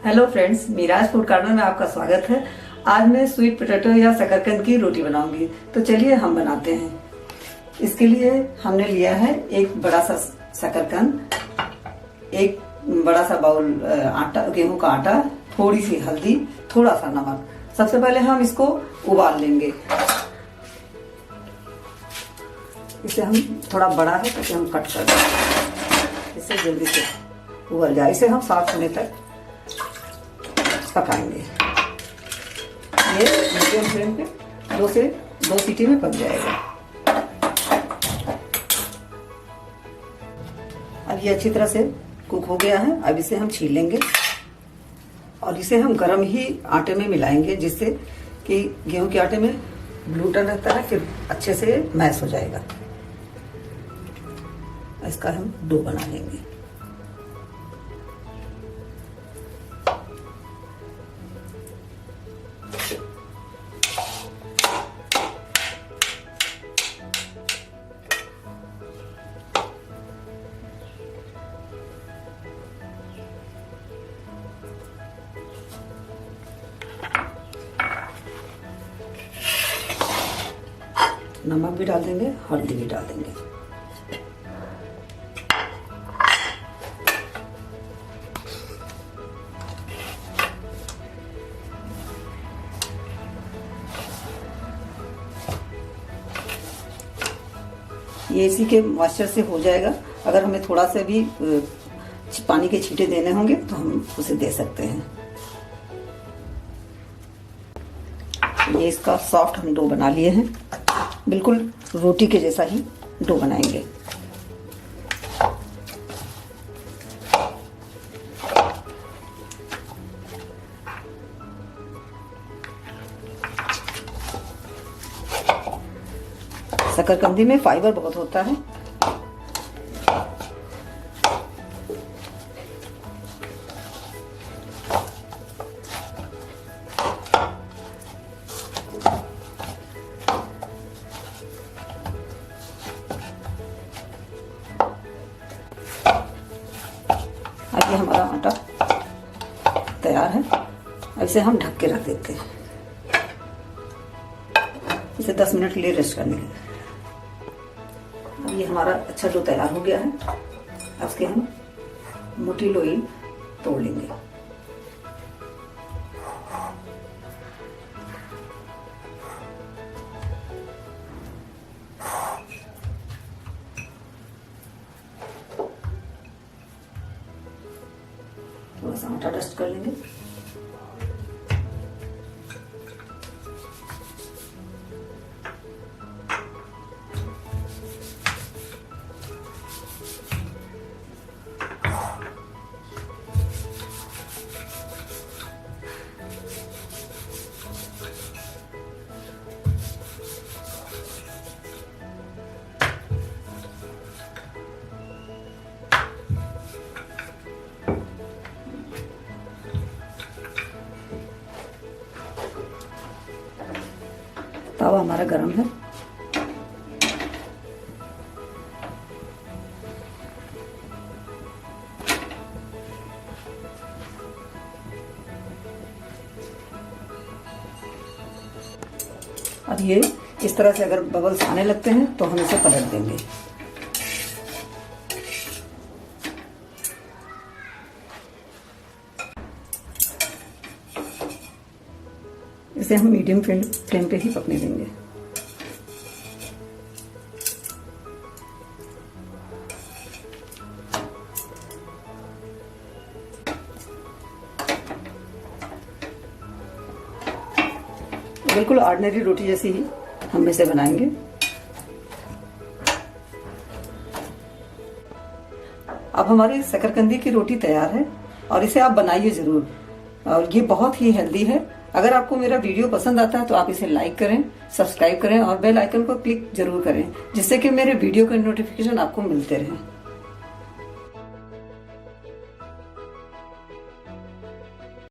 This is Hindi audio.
Hello friends, Miraj food corner में आपका स्वागत है। आज मैं स्वीट पोटैटो या शकरकंद की रोटी बनाऊंगी, तो चलिए हम बनाते हैं। इसके लिए हमने लिया है एक बड़ा सा शकरकंद, एक बड़ा सा बाउल आटा, गेहूं का आटा, थोड़ी सी हल्दी, थोड़ा सा नमक। सबसे पहले हम इसको उबाल लेंगे। इसे हम थोड़ा बड़ा है ताकि हम कट कर दें, इससे जल्दी से उबल जाए। इसे हम 7 मिनट तक पकाएंगे। ये मीडियम फ्लेम पे 2 से 2 सीटी में पक जाएगा। अब ये अच्छी तरह से कुक हो गया है। अब इसे हम छील लेंगे और इसे हम गरम ही आटे में मिलाएंगे, जिससे कि गेहूं के आटे में ग्लूटेन रहता है, फिर अच्छे से मैश हो जाएगा। इसका हम डो बना लेंगे। नमक भी डाल देंगे, हल्दी भी डाल देंगे। ये इसी के मॉइस्चर से हो जाएगा। अगर हमें थोड़ा सा भी पानी के छींटे देने होंगे तो हम उसे दे सकते हैं। ये इसका सॉफ्ट हम डो बना लिए हैं, बिल्कुल रोटी के जैसा ही डो बनाएंगे। शकरकंदी में फाइबर बहुत होता है। अब ये हमारा आटा तैयार है। अब इसे हम ढक के रख देते हैं, इसे 10 मिनट के लिए रेस्ट करने के लिए। अब ये हमारा अच्छा डो तैयार हो गया है। अब इसके हम मोटी लोई तोड़ लेंगे। थोड़ा सा आटा डस्ट कर लेंगे। तवा हमारा गरम है। अब ये इस तरह से अगर बबल्स आने लगते हैं तो हम इसे पलट देंगे। इसे हम मीडियम फ्लेम पे ही पकने देंगे। बिल्कुल ऑर्डिनरी रोटी जैसी ही हम इसे बनाएंगे। अब हमारी शकरकंदी की रोटी तैयार है और इसे आप बनाइए जरूर। और ये बहुत ही हेल्दी है। अगर आपको मेरा वीडियो पसंद आता है तो आप इसे लाइक करें, सब्सक्राइब करें और बेल आइकन को क्लिक जरूर करें, जिससे कि मेरे वीडियो के नोटिफिकेशन आपको मिलते रहें।